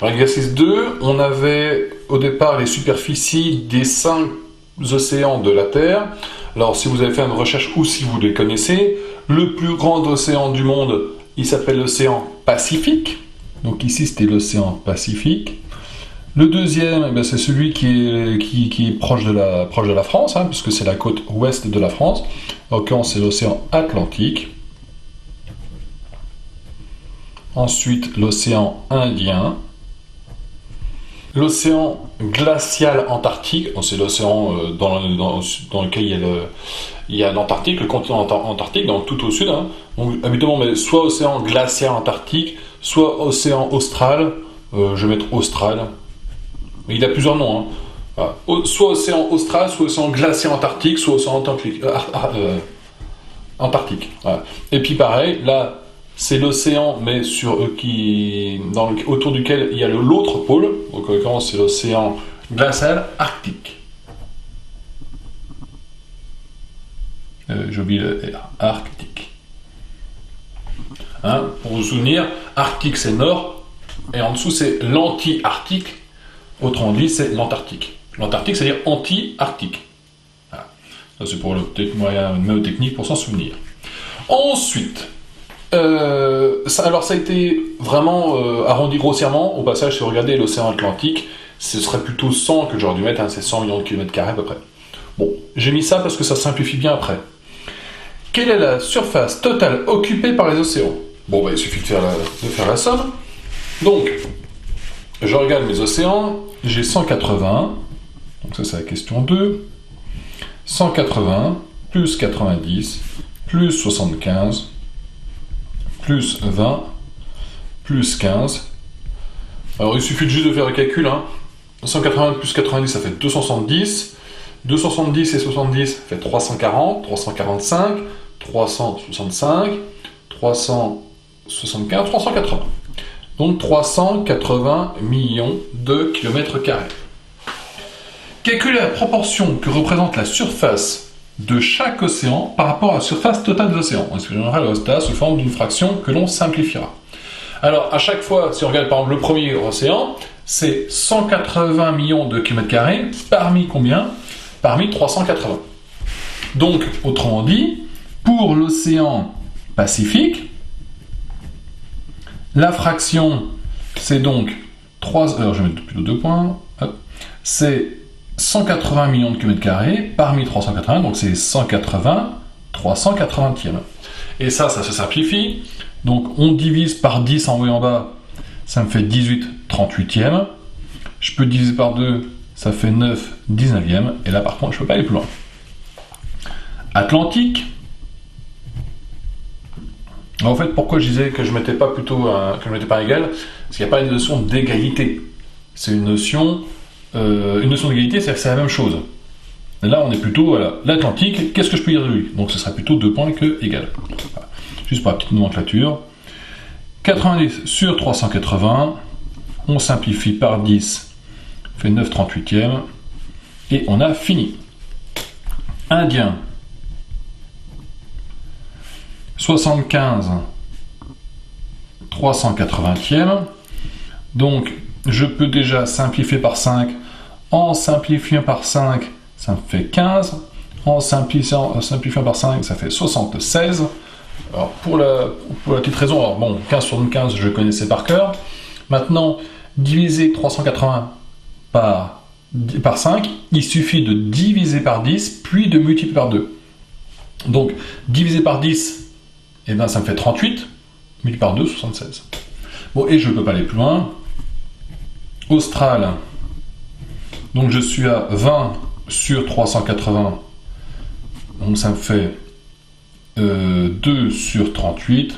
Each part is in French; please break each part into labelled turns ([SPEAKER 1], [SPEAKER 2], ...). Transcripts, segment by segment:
[SPEAKER 1] Alors, l'exercice 2, on avait au départ les superficies des 5 océans de la Terre. Alors, si vous avez fait une recherche ou si vous les connaissez, le plus grand océan du monde, il s'appelle l'océan Pacifique. Donc ici, c'était l'océan Pacifique. Le deuxième, eh bien, c'est celui qui est proche de la France, hein, puisque c'est la côte ouest de la France. En l'occurrence, c'est l'océan Atlantique. Ensuite, l'océan Indien. L'océan glacial antarctique, c'est l'océan dans lequel il y a l'Antarctique, le continent antarctique, donc tout au sud. Hein. Donc, habituellement, on met soit océan glacial antarctique, soit océan austral. Je vais mettre austral. Il a plusieurs noms. Hein. Voilà. Soit océan austral, soit océan glacial antarctique, soit océan antarctique. Voilà. Et puis pareil, là, c'est l'océan, mais autour duquel il y a l'autre pôle. Donc, c'est l'océan glacial arctique. J'ai oublié le R. Arctique. Hein, pour vous souvenir, Arctique c'est nord, et en dessous c'est l'anti-arctique. Autrement dit, c'est l'Antarctique. L'Antarctique, c'est-à-dire anti-arctique. Voilà. Ça, c'est pour le moyen technique pour s'en souvenir. Ensuite, ça a été vraiment arrondi grossièrement. Au passage, si vous regardez l'océan Atlantique, ce serait plutôt 100 que j'aurais dû mettre, hein, c'est 100 millions de kilomètres carrés à peu près. Bon, j'ai mis ça parce que ça simplifie bien après. Quelle est la surface totale occupée par les océans? Bon, il suffit de faire la somme. Donc, je regarde mes océans, j'ai 180, donc ça c'est la question 2, 180 plus 90 plus 75 plus 20 plus 15. Alors il suffit juste de faire le calcul, hein. 180 plus 90 ça fait 270, 270 et 70 ça fait 340, 345, 365, 375, 380. Donc 380 millions de kilomètres carrés. Calculez la proportion que représente la surface de chaque océan par rapport à la surface totale de l'océan. On exprimerait le résultat sous forme d'une fraction que l'on simplifiera. Alors à chaque fois, si on regarde par exemple le premier océan, c'est 180 millions de kilomètres carrés parmi combien? Parmi 380. Donc, autrement dit, pour l'océan Pacifique, la fraction, c'est donc 3... Alors, je vais mettre plutôt 2 points. C'est 180 millions de kilomètres carrés parmi 380, donc c'est 180 380e. Et ça se simplifie. Donc, on divise par 10 en haut et en bas, ça me fait 18 38e. Je peux diviser par 2, ça fait 9 19e. Et là, par contre, je ne peux pas aller plus loin. Atlantique. En fait, pourquoi je disais que je ne mettais pas égal? Parce qu'il n'y a pas une notion d'égalité. C'est une notion d'égalité, c'est la même chose. Là, on est plutôt, voilà, l'Atlantique, qu'est-ce que je peux dire de lui? Donc, ce sera plutôt 2 points que égal. Voilà. Juste pour la petite nomenclature. 90 sur 380, on simplifie par 10, fait 9 38e, et on a fini. Indien. 75 380e. Donc, je peux déjà simplifier par 5. En simplifiant par 5, ça me fait 15. En simplifiant par 5, ça fait 76. Alors, pour la petite raison, alors bon, 15 sur 15, je connaissais par cœur. Maintenant, diviser 380 par 5, il suffit de diviser par 10, puis de multiplier par 2. Donc, diviser par 10, et bien, ça me fait 38, multiplié par 2, 76. Bon, et je ne peux pas aller plus loin. Austral. Donc, je suis à 20 sur 380. Donc, ça me fait 2 sur 38.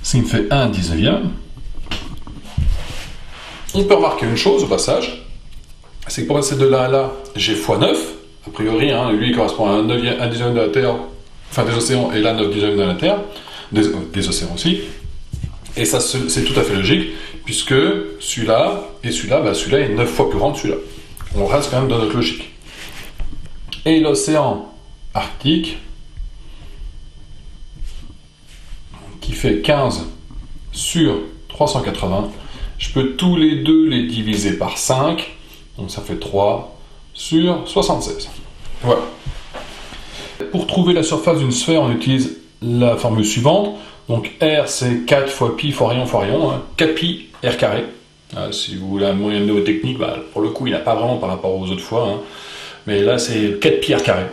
[SPEAKER 1] Ça me fait 1 19e. On peut remarquer une chose au passage. C'est que pour passer de là à là, j'ai x9. A priori, hein, lui, il correspond à un 19e de la Terre, enfin des océans, et là, 9 19e de la Terre. Des océans aussi. Et ça, c'est tout à fait logique, puisque celui-là et celui-là, celui-là est 9 fois plus grand que celui-là. On reste quand même dans notre logique. Et l'océan Arctique, qui fait 15 sur 380, je peux tous les deux les diviser par 5, donc ça fait 3 sur 76. Voilà. Pour trouver la surface d'une sphère, on utilise la formule suivante. Donc R, c'est 4 fois pi fois rayon, hein, 4 pi r carré. Si vous voulez un moyen mnémotechnique, bah, pour le coup, il n'a pas vraiment par rapport aux autres fois. Hein. Mais là, c'est 4 pi r carré.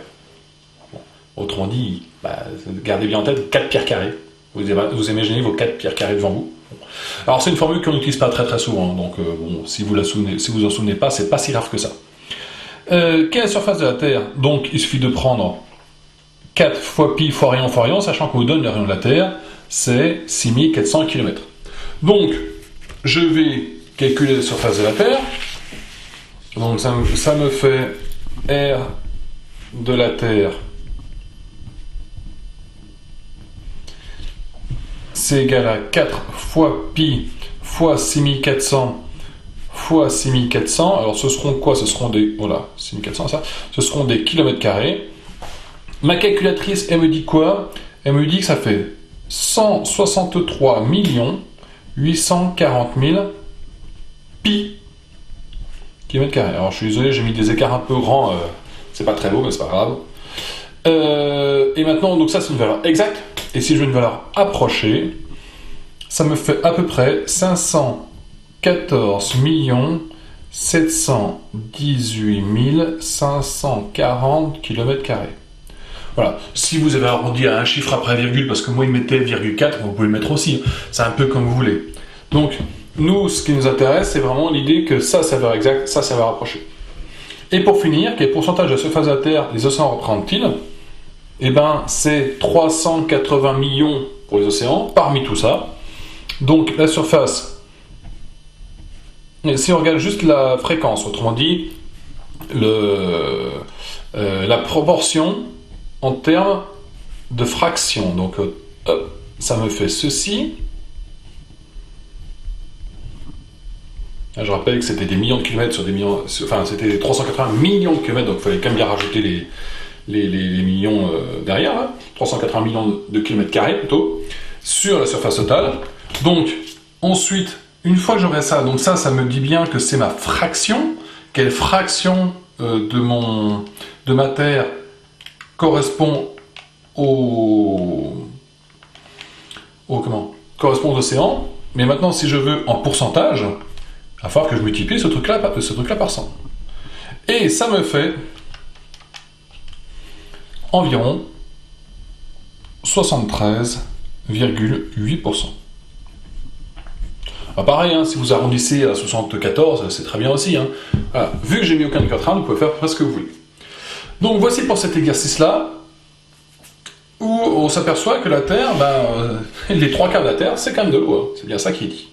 [SPEAKER 1] Bon. Autrement dit, bah, gardez bien en tête 4 pi r carré. Vous imaginez vos 4 pi r carré devant vous. Bon. Alors, c'est une formule qu'on n'utilise pas très souvent. Hein, donc, bon, si vous en souvenez pas, c'est pas si grave que ça. Quelle est la surface de la Terre? Donc, il suffit de prendre 4 fois pi fois rayon, sachant qu'on vous donne le rayon de la Terre, c'est 6400 km. Donc, je vais calculer la surface de la Terre. Donc, ça me fait R de la Terre, c'est égal à 4 fois pi fois 6400 fois 6400. Alors, ce seront quoi? Ce seront des... Voilà, 6400, ça. Ce seront des kilomètres carrés. Ma calculatrice, elle me dit quoi? Elle me dit que ça fait 163 840 000 pi kilomètres carrés. Alors je suis désolé, j'ai mis des écarts un peu grands, c'est pas très beau, mais c'est pas grave. Et maintenant, donc ça c'est une valeur exacte, et si je veux une valeur approchée, ça me fait à peu près 514 718 540 km carrés. Voilà. Si vous avez arrondi à un chiffre après virgule, parce que moi il mettait virgule 4, vous pouvez le mettre aussi. C'est un peu comme vous voulez. Donc, nous, ce qui nous intéresse, c'est vraiment l'idée que ça, c'est valeur exacte, ça, c'est valeur approchée. Et pour finir, quel pourcentage de la surface de la Terre les océans représentent-ils? Eh bien, c'est 380 millions pour les océans, parmi tout ça. Donc, la surface, si on regarde juste la fréquence, autrement dit, la proportion en termes de fraction. Donc, hop, ça me fait ceci. Je rappelle que c'était des millions de kilomètres sur des millions... Enfin, c'était 380 millions de kilomètres, donc il fallait quand même bien rajouter les millions derrière, là. 380 millions de kilomètres carrés, plutôt, sur la surface totale. Donc, ensuite, une fois que j'aurai ça, donc ça me dit bien que c'est ma fraction. Quelle fraction de ma Terre correspond correspond aux océans. Mais maintenant, si je veux en pourcentage, il va falloir que je multiplie ce truc-là par 100. Et ça me fait environ 73,8%. Ah, pareil, hein, si vous arrondissez à 74, c'est très bien aussi. Hein. Voilà. Vu que j'ai mis aucun quatrain, vous pouvez faire presque ce que vous voulez. Donc voici pour cet exercice-là, où on s'aperçoit que la Terre, les 3 quarts de la Terre, c'est quand même de l'eau. Hein. C'est bien ça qui est dit.